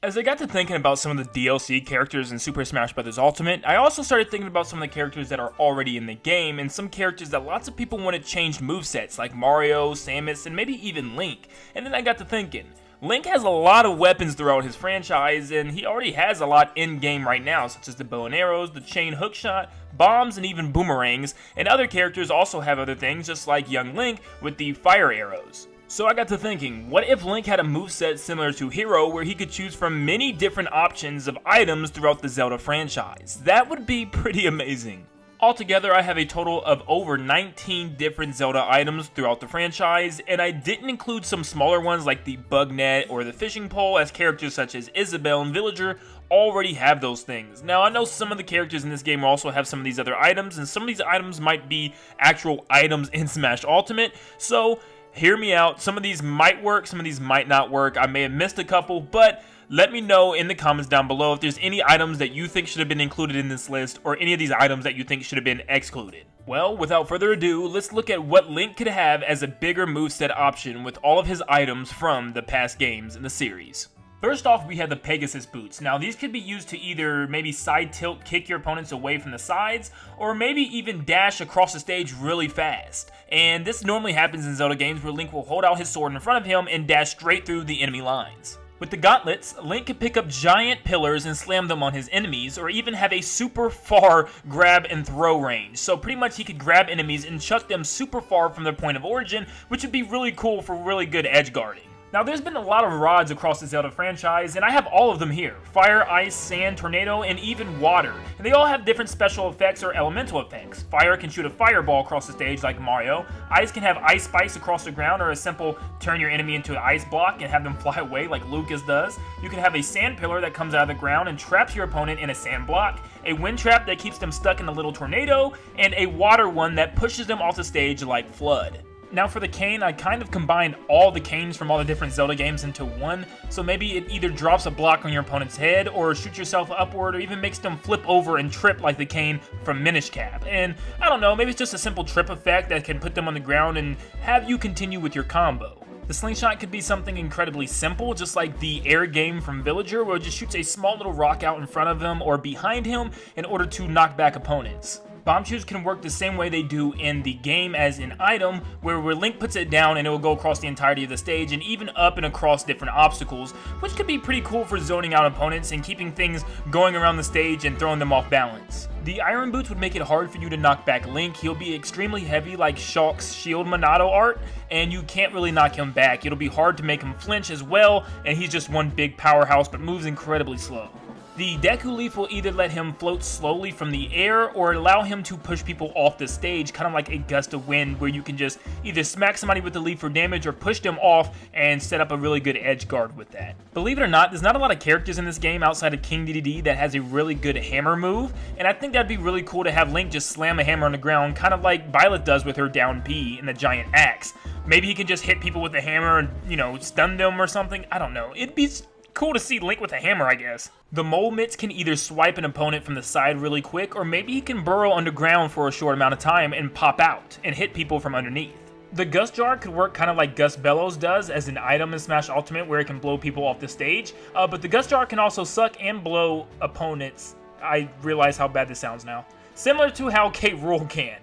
As I got to thinking about some of the DLC characters in Super Smash Bros. Ultimate, I also started thinking about some of the characters that are already in the game, and some characters that lots of people wanted changed movesets, like Mario, Samus, and maybe even Link. And then I got to thinking, Link has a lot of weapons throughout his franchise, and he already has a lot in-game right now, such as the bow and arrows, the chain hookshot, bombs, and even boomerangs, and other characters also have other things, just like young Link with the fire arrows. So I got to thinking, what if Link had a moveset similar to Hero where he could choose from many different options of items throughout the Zelda franchise? That would be pretty amazing. Altogether, I have a total of over 19 different Zelda items throughout the franchise, and I didn't include some smaller ones like the bug net or the fishing pole, as characters such as Isabelle and Villager already have those things. Now, I know some of the characters in this game also have some of these other items, and some of these items might be actual items in Smash Ultimate, so hear me out. Some of these might work, some of these might not work. I may have missed a couple, but let me know in the comments down below if there's any items that you think should have been included in this list, or any of these items that you think should have been excluded. Well, without further ado, let's look at what Link could have as a bigger moveset option with all of his items from the past games in the series. First off, we have the Pegasus Boots. Now, these could be used to either maybe side tilt, kick your opponents away from the sides, or maybe even dash across the stage really fast. And this normally happens in Zelda games where Link will hold out his sword in front of him and dash straight through the enemy lines. With the gauntlets, Link can pick up giant pillars and slam them on his enemies, or even have a super far grab and throw range. So pretty much he could grab enemies and chuck them super far from their point of origin, which would be really cool for really good edge guarding. Now, there's been a lot of rods across the Zelda franchise, and I have all of them here. Fire, ice, sand, tornado, and even water. And they all have different special effects or elemental effects. Fire can shoot a fireball across the stage like Mario. Ice can have ice spikes across the ground, or a simple turn your enemy into an ice block and have them fly away like Lucas does. You can have a sand pillar that comes out of the ground and traps your opponent in a sand block, a wind trap that keeps them stuck in a little tornado, and a water one that pushes them off the stage like Flood. Now for the cane, I kind of combined all the canes from all the different Zelda games into one, so maybe it either drops a block on your opponent's head, or shoots yourself upward, or even makes them flip over and trip like the cane from Minish Cap. And I don't know, maybe it's just a simple trip effect that can put them on the ground and have you continue with your combo. The Slingshot could be something incredibly simple, just like the air game from Villager, where it just shoots a small little rock out in front of him or behind him in order to knock back opponents. Bomb shoes can work the same way they do in the game as an item, where Link puts it down and it will go across the entirety of the stage and even up and across different obstacles, which could be pretty cool for zoning out opponents and keeping things going around the stage and throwing them off balance. The Iron Boots would make it hard for you to knock back Link. He'll be extremely heavy like Shulk's Shield Monado art, and you can't really knock him back. It'll be hard to make him flinch as well, and he's just one big powerhouse but moves incredibly slow. The Deku Leaf will either let him float slowly from the air or allow him to push people off the stage, kind of like a gust of wind, where you can just either smack somebody with the leaf for damage or push them off and set up a really good edge guard with that. Believe it or not, there's not a lot of characters in this game outside of King Dedede that has a really good hammer move, and I think that'd be really cool to have Link just slam a hammer on the ground, kind of like Violet does with her down B in the giant axe. Maybe he can just hit people with a hammer and, stun them or something. I don't know. It'd be cool to see Link with a hammer, I guess. The Mole Mitts can either swipe an opponent from the side really quick, or maybe he can burrow underground for a short amount of time and pop out and hit people from underneath. The Gust Jar could work kind of like Gust Bellows does as an item in Smash Ultimate, where it can blow people off the stage, but the Gust Jar can also suck and blow opponents. I realize how bad this sounds now. Similar to how K. Rool can.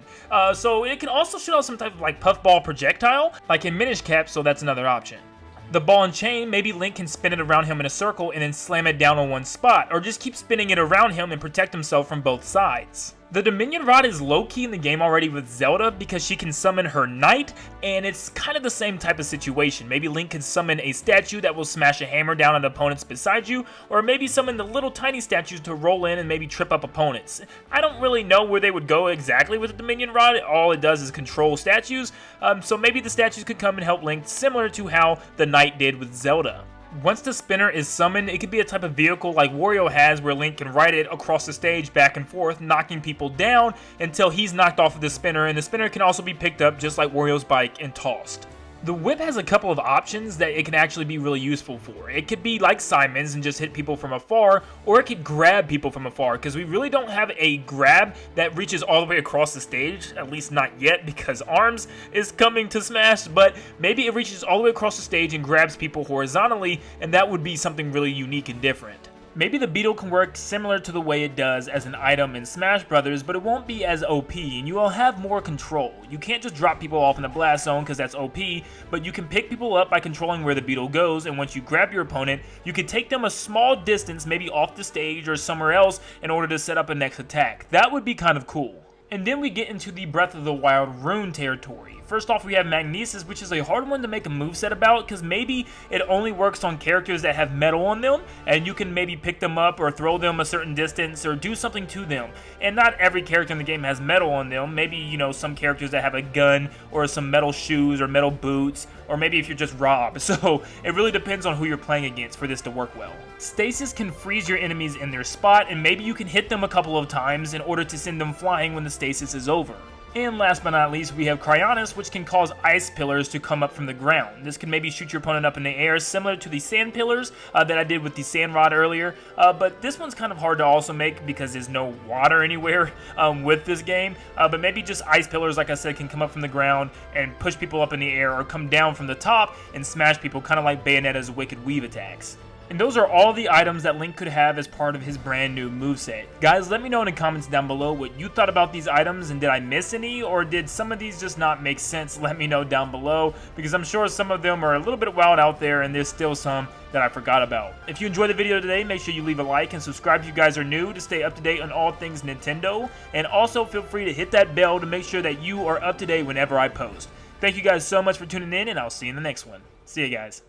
So it can also shoot out some type of puffball projectile, like in Minish Cap, so that's another option. The ball and chain, maybe Link can spin it around him in a circle and then slam it down on one spot, or just keep spinning it around him and protect himself from both sides. The Dominion Rod is low-key in the game already with Zelda because she can summon her Knight, and it's kind of the same type of situation. Maybe Link can summon a statue that will smash a hammer down on opponents beside you, or maybe summon the little tiny statues to roll in and maybe trip up opponents. I don't really know where they would go exactly with the Dominion Rod. All it does is control statues, so maybe the statues could come and help Link, similar to how the Knight did with Zelda. Once the spinner is summoned, it could be a type of vehicle like Wario has, where Link can ride it across the stage back and forth, knocking people down until he's knocked off of the spinner, and the spinner can also be picked up just like Wario's bike and tossed. The whip has a couple of options that it can actually be really useful for. It could be like Simon's and just hit people from afar, or it could grab people from afar, because we really don't have a grab that reaches all the way across the stage, at least not yet, because ARMS is coming to Smash, but maybe it reaches all the way across the stage and grabs people horizontally, and that would be something really unique and different. Maybe the beetle can work similar to the way it does as an item in Smash Brothers, but it won't be as OP, and you will have more control. You can't just drop people off in the blast zone because that's OP, but you can pick people up by controlling where the beetle goes, and once you grab your opponent, you can take them a small distance, maybe off the stage or somewhere else, in order to set up a next attack. That would be kind of cool. And then we get into the Breath of the Wild rune territory. First off, we have Magnesis, which is a hard one to make a moveset about, because maybe it only works on characters that have metal on them, and you can maybe pick them up or throw them a certain distance or do something to them. And not every character in the game has metal on them. Maybe, you know, some characters that have a gun or some metal shoes or metal boots, or maybe if you're just Rob. So it really depends on who you're playing against for this to work well. Stasis can freeze your enemies in their spot, and maybe you can hit them a couple of times in order to send them flying when the stasis is over. And last but not least, we have Cryonis, which can cause ice pillars to come up from the ground. This can maybe shoot your opponent up in the air, similar to the sand pillars that I did with the sand rod earlier. But this one's kind of hard to also make because there's no water anywhere with this game. But maybe just ice pillars, like I said, can come up from the ground and push people up in the air, or come down from the top and smash people, kind of like Bayonetta's Wicked Weave attacks. And those are all the items that Link could have as part of his brand new moveset. Guys, let me know in the comments down below what you thought about these items, and did I miss any, or did some of these just not make sense? Let me know down below, because I'm sure some of them are a little bit wild out there, and there's still some that I forgot about. If you enjoyed the video today, make sure you leave a like and subscribe if you guys are new to stay up to date on all things Nintendo. And also feel free to hit that bell to make sure that you are up to date whenever I post. Thank you guys so much for tuning in, and I'll see you in the next one. See you guys.